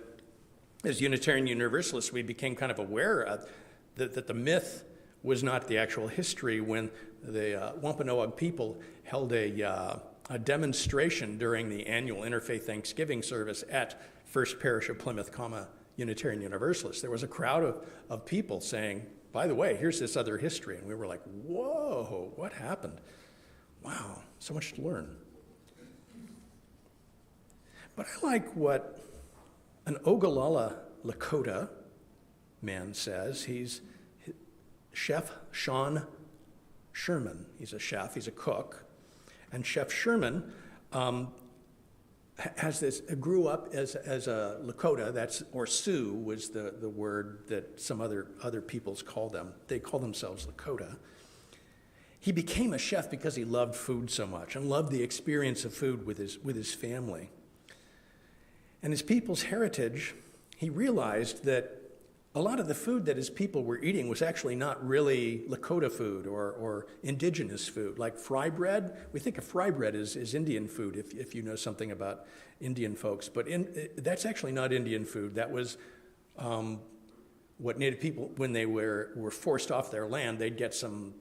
[SPEAKER 2] as Unitarian Universalists, we became kind of aware of that the myth was not the actual history when the Wampanoag people held a demonstration during the annual Interfaith Thanksgiving service at First Parish of Plymouth, Unitarian Universalist. There was a crowd of people saying, by the way, here's this other history. And we were like, whoa, what happened? Wow, so much to learn. But I like what an Ogallala Lakota man says. He's Chef Sean Sherman. He's a chef, he's a cook. And Chef Sherman grew up as a Lakota, or Sioux was the word that some other peoples call them. They call themselves Lakota. He became a chef because he loved food so much and loved the experience of food with his family. And his people's heritage, he realized that a lot of the food that his people were eating was actually not really Lakota food or indigenous food. Like fry bread, we think of fry bread as Indian food if you know something about Indian folks. But that's actually not Indian food. That was what Native people, when they were forced off their land, they'd get some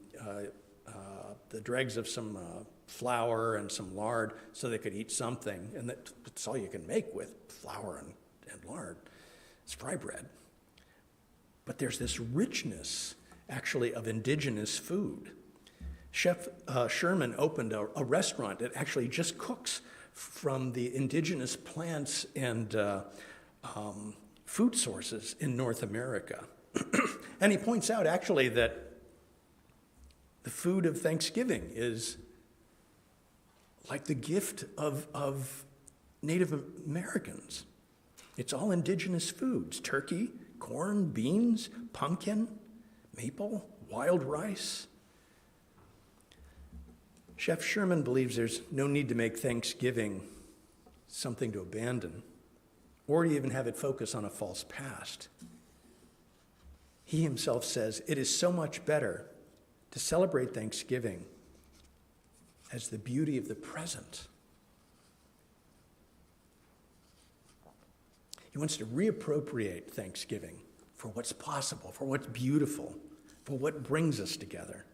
[SPEAKER 2] the dregs of some flour and some lard so they could eat something. And that's all you can make with flour and lard. It's fry bread. But there's this richness, actually, of indigenous food. Chef Sherman opened a restaurant that actually just cooks from the indigenous plants and food sources in North America. And he points out, actually, that the food of Thanksgiving is like the gift of Native Americans. It's all indigenous foods: turkey, corn, beans, pumpkin, maple, wild rice. Chef Sherman believes there's no need to make Thanksgiving something to abandon or to even have it focus on a false past. He himself says it is so much better to celebrate Thanksgiving as the beauty of the present. He wants to reappropriate Thanksgiving for what's possible, for what's beautiful, for what brings us together.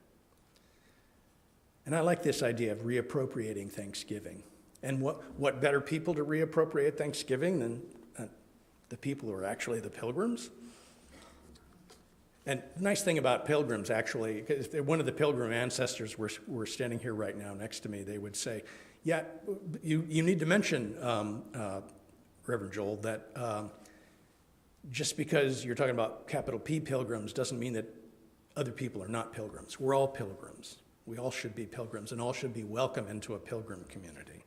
[SPEAKER 2] And I like this idea of reappropriating Thanksgiving. And what better people to reappropriate Thanksgiving than the people who are actually the pilgrims? And the nice thing about pilgrims, actually, if one of the pilgrim ancestors were standing here right now next to me, they would say, yeah, you need to mention, Reverend Joel, that just because you're talking about capital P pilgrims doesn't mean that other people are not pilgrims. We're all pilgrims. We all should be pilgrims and all should be welcome into a pilgrim community.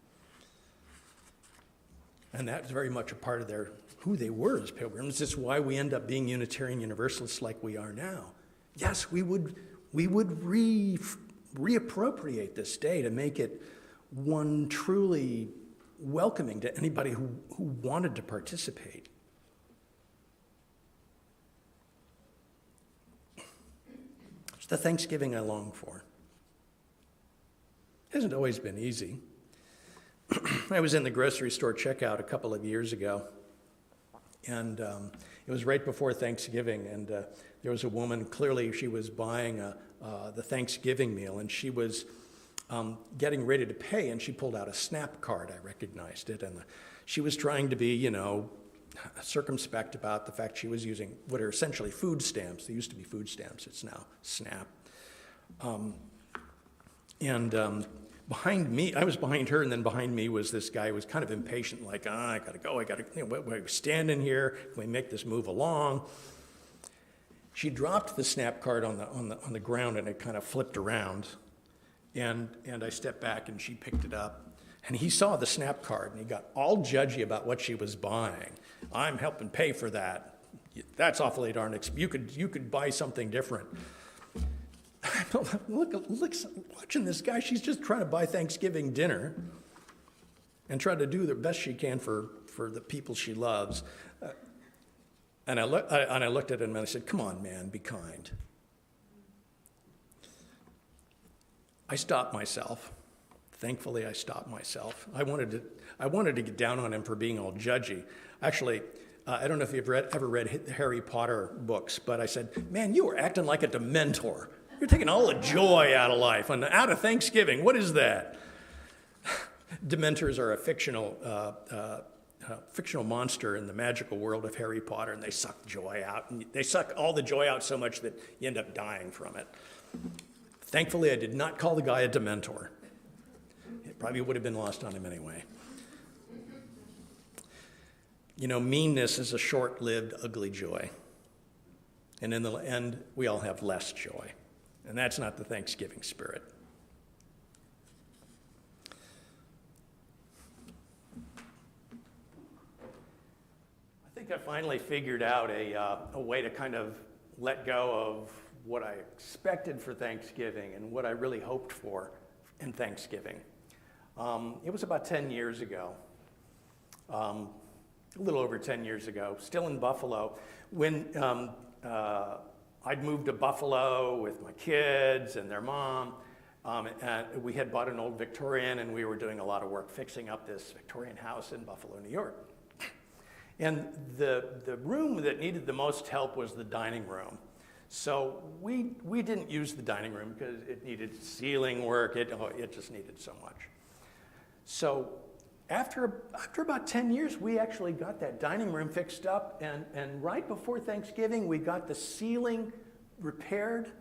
[SPEAKER 2] And that's very much a part of who they were as pilgrims. It's why we end up being Unitarian Universalists like we are now. Yes, we would reappropriate this day to make it one truly welcoming to anybody who wanted to participate. It's the Thanksgiving I long for. It hasn't always been easy. I was in the grocery store checkout a couple of years ago, and it was right before Thanksgiving, and there was a woman, clearly she was buying the Thanksgiving meal, and she was getting ready to pay, and she pulled out a SNAP card. I recognized it, and she was trying to be, circumspect about the fact she was using what are essentially food stamps. They used to be food stamps. It's now SNAP. Behind me, I was behind her, and then behind me was this guy who was kind of impatient, like, I gotta go, we're standing here, can we make this move along? She dropped the SNAP card on the ground, and it kind of flipped around, and I stepped back, and she picked it up, and he saw the SNAP card, and he got all judgy about what she was buying. I'm helping pay for that. That's awfully darn expensive. You could buy something different. Look, watching this guy, she's just trying to buy Thanksgiving dinner and try to do the best she can for the people she loves. And I looked at him and I said, come on, man, be kind. I stopped myself. Thankfully, I stopped myself. I wanted to get down on him for being all judgy. Actually, I don't know if you've ever read the Harry Potter books, but I said, man, you were acting like a Dementor. You're taking all the joy out of life and out of Thanksgiving. What is that? Dementors are a fictional fictional monster in the magical world of Harry Potter, and they suck joy out. And they suck all the joy out so much that you end up dying from it. Thankfully, I did not call the guy a Dementor. It probably would have been lost on him anyway. You know, meanness is a short-lived, ugly joy. And in the end, we all have less joy. And that's not the Thanksgiving spirit. I think I finally figured out a way to kind of let go of what I expected for Thanksgiving and what I really hoped for in Thanksgiving. It was about 10 years ago, a little over 10 years ago, still in Buffalo, when I'd moved to Buffalo with my kids and their mom, and we had bought an old Victorian, and we were doing a lot of work fixing up this Victorian house in Buffalo, New York. And the room that needed the most help was the dining room. So we didn't use the dining room because it needed ceiling work. It just needed so much. So after about 10 years, we actually got that dining room fixed up, and right before Thanksgiving, we got the ceiling repaired.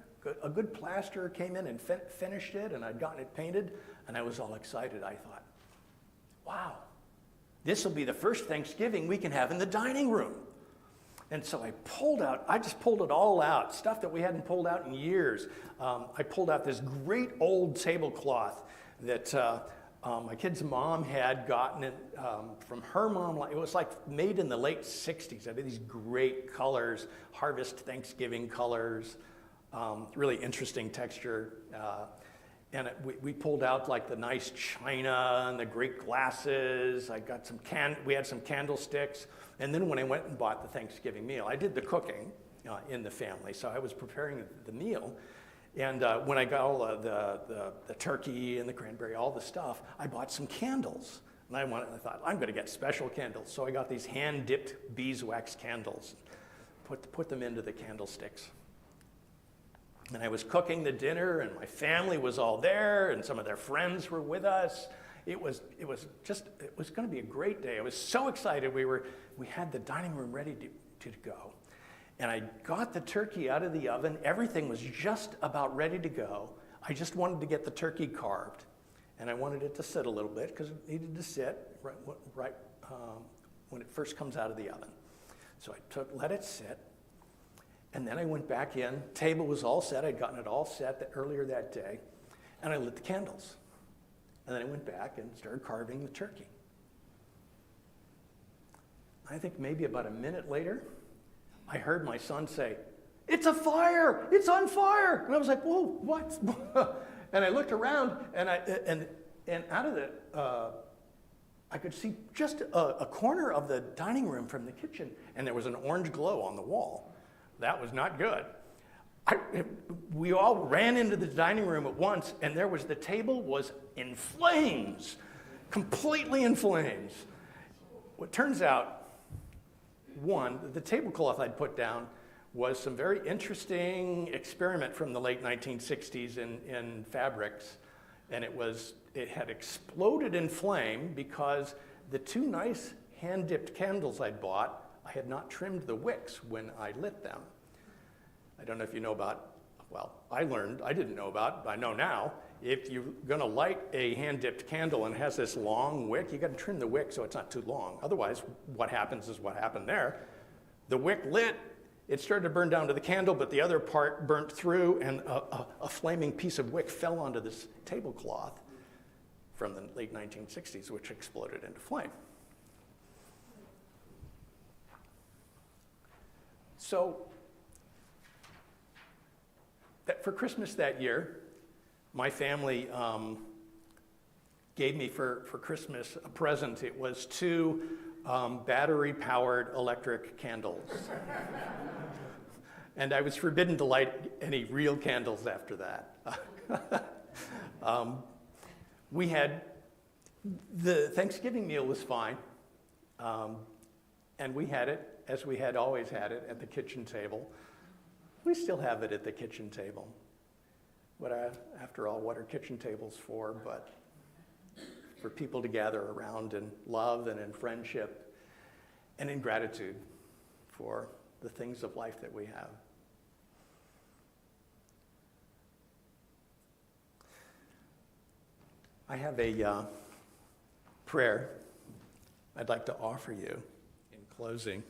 [SPEAKER 2] A good plasterer came in and finished it, and I'd gotten it painted, and I was all excited. I thought, wow, this will be the first Thanksgiving we can have in the dining room. And so I just pulled it all out, stuff that we hadn't pulled out in years. I pulled out this great old tablecloth that my kid's mom had gotten it from her mom. It was like made in the late 60s. I had these great colors, harvest Thanksgiving colors, really interesting texture. And we pulled out like the nice china and the great glasses. I got we had some candlesticks. And then when I went and bought the Thanksgiving meal, I did the cooking in the family. So I was preparing the meal. And when I got all the turkey and the cranberry, all the stuff, I bought some candles. And I thought, I'm going to get special candles. So I got these hand-dipped beeswax candles, put them into the candlesticks. And I was cooking the dinner, and my family was all there, and some of their friends were with us. It was going to be a great day. I was so excited. We had the dining room ready to go. And I got the turkey out of the oven. Everything was just about ready to go. I just wanted to get the turkey carved. And I wanted it to sit a little bit because it needed to sit right when it first comes out of the oven. So I let it sit. And then I went back in. Table was all set. I'd gotten it all set earlier that day. And I lit the candles. And then I went back and started carving the turkey. I think maybe about a minute later, I heard my son say, "It's a fire! It's on fire!" And I was like, "Whoa, what?" And I looked around, and out of the, I could see just a corner of the dining room from the kitchen, and there was an orange glow on the wall. That was not good. We all ran into the dining room at once, and the table was in flames, completely in flames. What turns out, the tablecloth I'd put down was some very interesting experiment from the late 1960s in fabrics, and it had exploded in flame because the two nice hand-dipped candles I'd bought, I had not trimmed the wicks when I lit them. I don't know if you know about, I didn't know about, but I know now, if you're gonna light a hand-dipped candle and it has this long wick, you gotta trim the wick so it's not too long. Otherwise, what happens is what happened there. The wick lit, it started to burn down to the candle, but the other part burnt through, and a flaming piece of wick fell onto this tablecloth from the late 1960s, which exploded into flame. So, for Christmas that year, my family gave me for Christmas a present. It was 2 battery-powered electric candles. And I was forbidden to light any real candles after that. The Thanksgiving meal was fine, and we had it, as we had always had it, at the kitchen table. We still have it at the kitchen table. But after all, what are kitchen tables for? But for people to gather around in love and in friendship and in gratitude for the things of life that we have. I have a prayer I'd like to offer you in closing.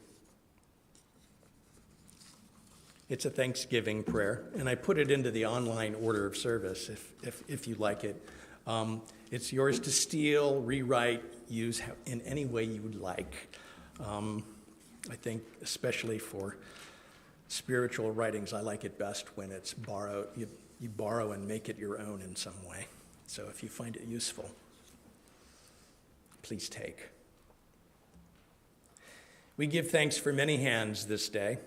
[SPEAKER 2] It's a Thanksgiving prayer, and I put it into the online order of service if you like it. It's yours to steal, rewrite, use in any way you would like. I think especially for spiritual writings, I like it best when it's borrowed. You borrow and make it your own in some way. So if you find it useful, please take. We give thanks for many hands this day.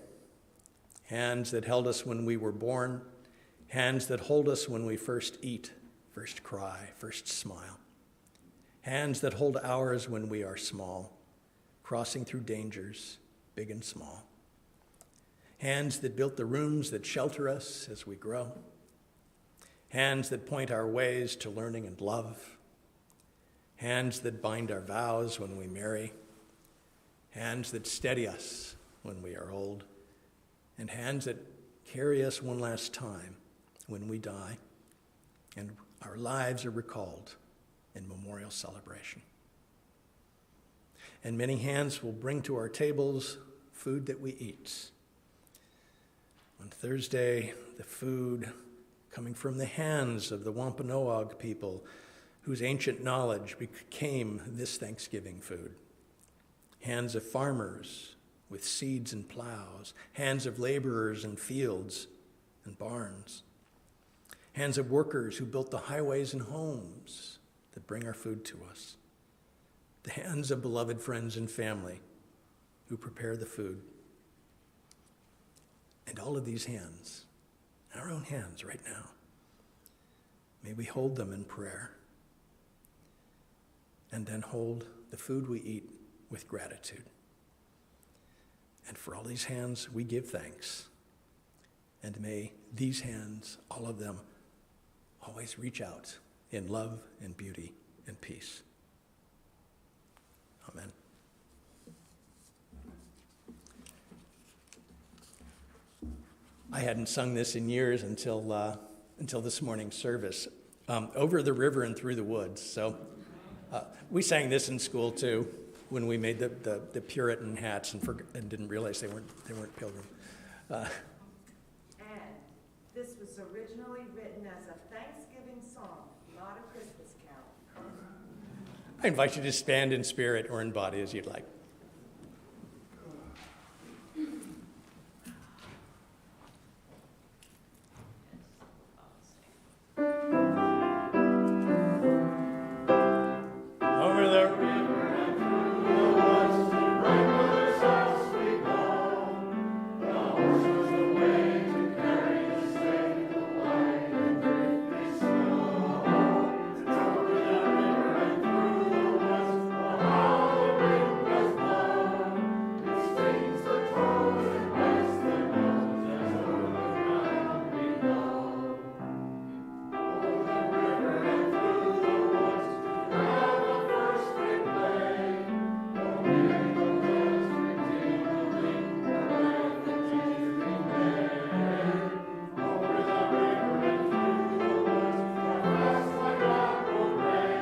[SPEAKER 2] Hands that held us when we were born. Hands that hold us when we first eat, first cry, first smile. Hands that hold ours when we are small, crossing through dangers, big and small. Hands that built the rooms that shelter us as we grow. Hands that point our ways to learning and love. Hands that bind our vows when we marry. Hands that steady us when we are old. And hands that carry us one last time when we die. And our lives are recalled in memorial celebration. And many hands will bring to our tables food that we eat. On Thursday, the food coming from the hands of the Wampanoag people whose ancient knowledge became this Thanksgiving food. Hands of farmers with seeds and plows, hands of laborers in fields and barns, hands of workers who built the highways and homes that bring our food to us, the hands of beloved friends and family who prepare the food. And all of these hands, our own hands right now, may we hold them in prayer and then hold the food we eat with gratitude. And for all these hands, we give thanks. And may these hands, all of them, always reach out in love and beauty and peace. Amen. I hadn't sung this in years until this morning's service. Over the river and through the woods. So we sang this in school too when we made the Puritan hats and didn't realize they weren't Pilgrim.
[SPEAKER 4] And this was originally written as a Thanksgiving song, not a Christmas carol.
[SPEAKER 2] I invite you to stand in spirit or in body as you'd like. Over the river and through the woods, right where the south we go. The horses away to carry the safe, the white and drifty snow. And over the river and through the woods, how the wind does blow. It stings the toes and wets their nose as over the ground we go. Over the river and through the woods, now the first spring play. Oh, hear the bells ring-ting-a-ling, the refugees remain. Over the river and through the woods, fast like apple gray.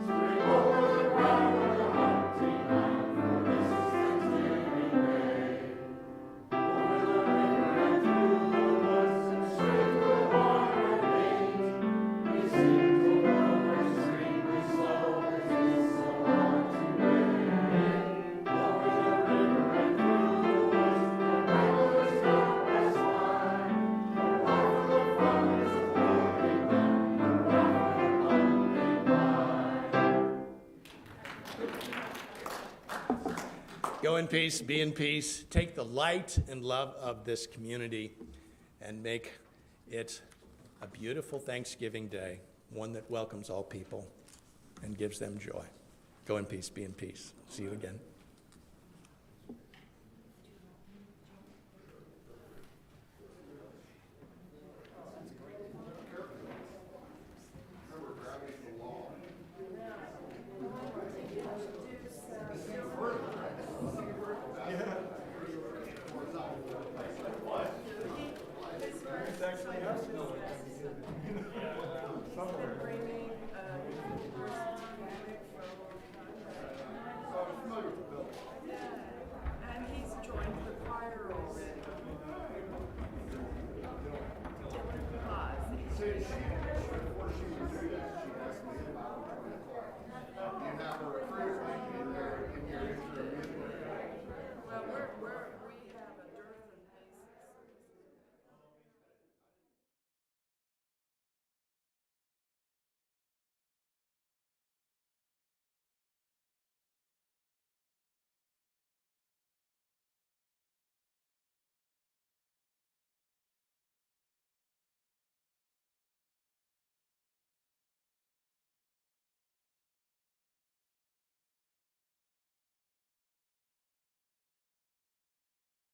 [SPEAKER 2] Spring over the ground with a hunting line, for this is Thanksgiving Day. Over the river and through the woods, straight the water mains. We sing to love and scream we slow, 'cause it's so hard to wait. Over the river and through the woods, the ramblers stop as wine. Hurrah for the fun is a pouring down, hurrah for the pumpkin pie. Go in peace, be in peace. Take the light and love of this community and make it a beautiful Thanksgiving Day, one that welcomes all people and gives them joy. Go in peace, be in peace. See you again.
[SPEAKER 4] He's been bringing